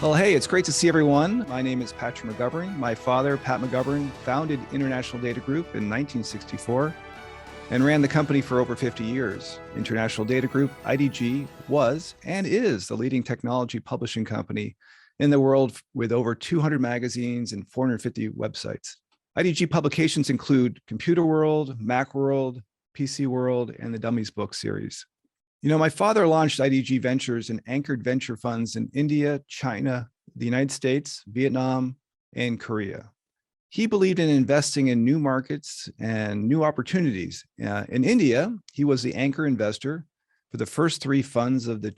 Well, hey, it's great to see everyone. My name is Patrick McGovern. My father, Pat McGovern, founded International Data Group in 1964 and ran the company for over 50 years. International Data Group, IDG, was and is the leading technology publishing company in the world with over 200 magazines and 450 websites. IDG publications include Computer World, Macworld, PC World, and the Dummies book series. You know, my father launched IDG Ventures and anchored venture funds in India, China, the United States, Vietnam, and Korea. He believed in investing in new markets and new opportunities. In India, he was the anchor investor for the first three funds of the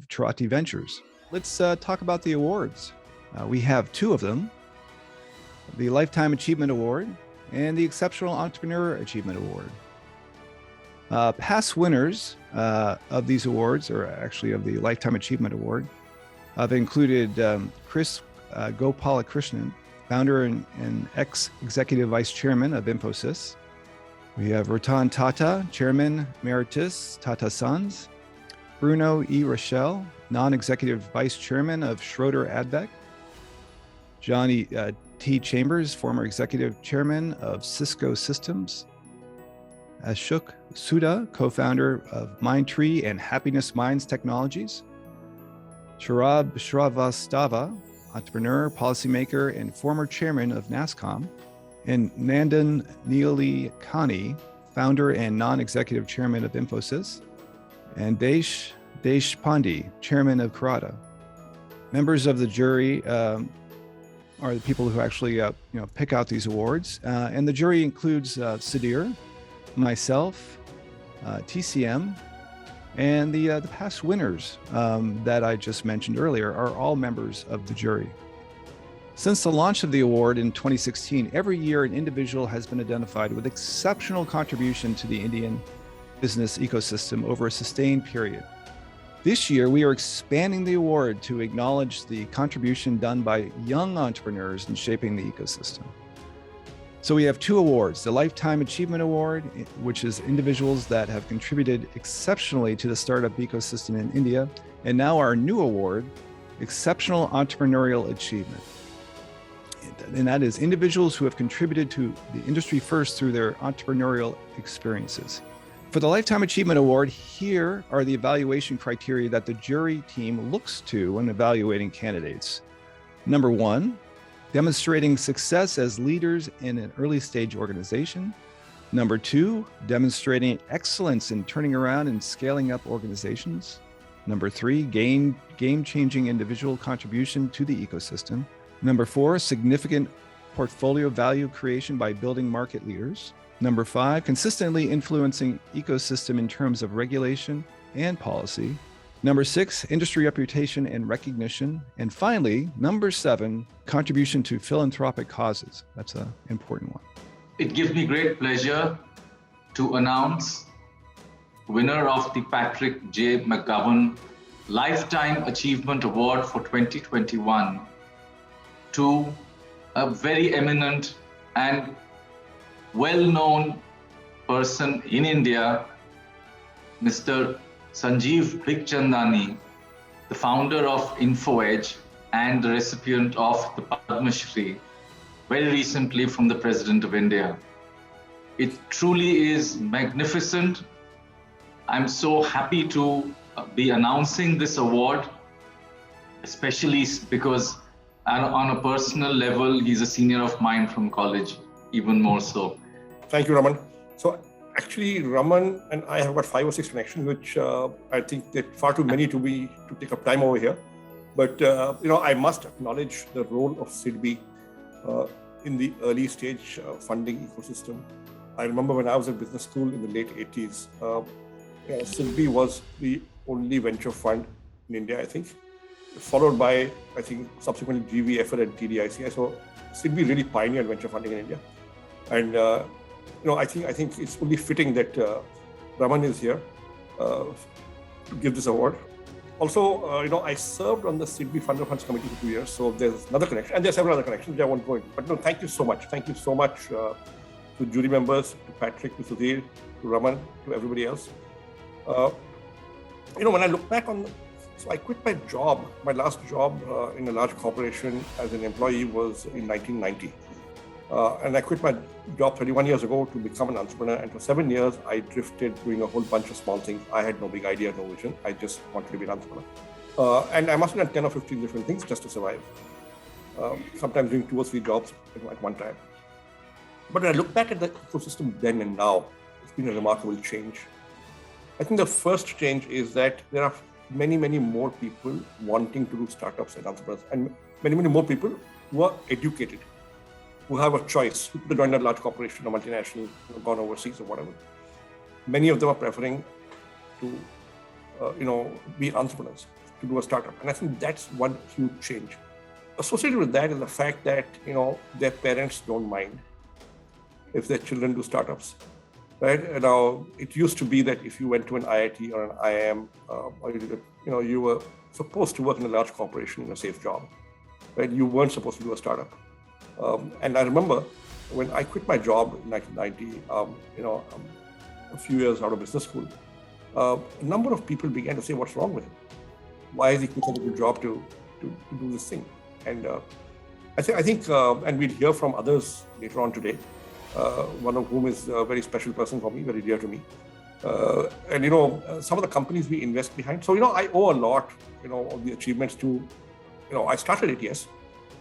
Chiratae Ventures. Let's talk about the awards. We have two of them, the Lifetime Achievement Award and the Exceptional Entrepreneur Achievement Award. Past winners of these awards, or actually of the Lifetime Achievement Award, have included Chris Gopalakrishnan, founder and ex-executive vice chairman of Infosys. We have Ratan Tata, chairman emeritus Tata Sons. Bruno E. Rochelle, non-executive vice chairman of Schroeder Adbeck. Johnny T. Chambers, former executive chairman of Cisco Systems. Ashok Sudha, co-founder of Mindtree and Happiness Minds Technologies. Sharab Shrivastava, entrepreneur, policymaker, and former chairman of NASCOM. And Nandan Neelikani, founder and non-executive chairman of Infosys. And Desh Pandey, chairman of Chiratae. Members of the jury are the people who actually pick out these awards. And the jury includes Sudhir, myself, TCM, and the past winners that I just mentioned earlier are all members of the jury. Since the launch of the award in 2016, every year an individual has been identified with exceptional contribution to the Indian business ecosystem over a sustained period. This year, we are expanding the award to acknowledge the contribution done by young entrepreneurs in shaping the ecosystem. So we have two awards, the Lifetime Achievement Award, which is individuals that have contributed exceptionally to the startup ecosystem in India, and now our new award, Exceptional Entrepreneurial Achievement. And that is individuals who have contributed to the industry first through their entrepreneurial experiences. For the Lifetime Achievement Award, here are the evaluation criteria that the jury team looks to when evaluating candidates. Number one, demonstrating success as leaders in an early stage organization. Number two, demonstrating excellence in turning around and scaling up organizations. Number three, game-changing individual contribution to the ecosystem. Number four, significant portfolio value creation by building market leaders. Number five, consistently influencing ecosystem in terms of regulation and policy. Number six, industry reputation and recognition. And finally, number seven, contribution to philanthropic causes. That's an important one. It gives me great pleasure to announce winner of the Patrick J. McGovern Lifetime Achievement Award for 2021 to a very eminent and well-known person in India, Mr. Sanjeev Bikchandani, the founder of InfoEdge and the recipient of the Padma Shri, very recently from the President of India. It truly is magnificent. I'm so happy to be announcing this award, especially because on a personal level, he's a senior of mine from college, even more so. Thank you, Raman. So actually, Raman and I have got 5 or 6 connections, which I think they're far too many to take up time over here. But I must acknowledge the role of SIDBI in the early stage funding ecosystem. I remember when I was at business school in the late 80s, SIDBI was the only venture fund in India, I think, followed by, I think, subsequently GVFL and TDICI. So SIDBI really pioneered venture funding in India. And I think it's only fitting that Raman is here to give this award. Also, I served on the SIDBI Fund of Funds Committee for 2 years, so there's another connection, and there's several other connections which I won't go into. But no, thank you so much. Thank you so much to jury members, to Patrick, to Sudhir, to Raman, to everybody else. When I look back on So I quit my job. My last job in a large corporation as an employee was in 1990. And I quit my job 31 years ago to become an entrepreneur. And for 7 years, I drifted doing a whole bunch of small things. I had no big idea, no vision. I just wanted to be an entrepreneur. And I must have done 10 or 15 different things just to survive. Sometimes doing 2 or 3 jobs at one time. But when I look back at the ecosystem then and now, it's been a remarkable change. I think the first change is that there are many, many more people wanting to do startups and entrepreneurs, and many, many more people who are educated, who have a choice, who could join a large corporation or multinational, gone overseas or whatever. Many of them are preferring to, be entrepreneurs, to do a startup. And I think that's one huge change. Associated with that is the fact that, their parents don't mind if their children do startups, right? Now, it used to be that if you went to an IIT or an IIM, or you were supposed to work in a large corporation in a safe job, right? You weren't supposed to do a startup. And I remember when I quit my job in 1990, a few years out of business school, a number of people began to say, "What's wrong with him? Why is he quitting a good job to do this thing?" And I think, and we'll hear from others later on today, one of whom is a very special person for me, very dear to me. And some of the companies we invest behind. So, I owe a lot, of the achievements to, I started it, yes,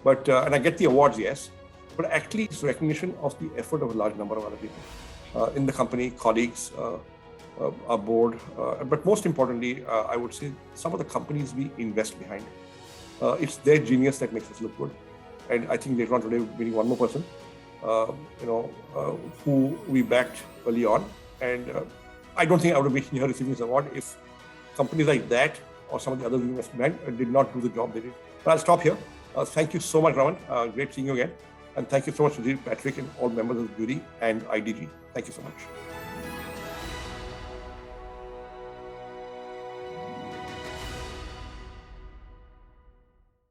but, and I get the awards, yes, but actually it's recognition of the effort of a large number of other people in the company, colleagues, our board, but most importantly, I would say some of the companies we invest behind. It's their genius that makes us look good. And I think later on today, we're meeting one more person, who we backed early on. And I don't think I would have been here receiving this award if companies like that or some of the others we invest behind did not do the job they did. But I'll stop here. Thank you so much, Raman. Great seeing you again. And thank you so much to Patrick and all members of the jury and IDG. Thank you so much.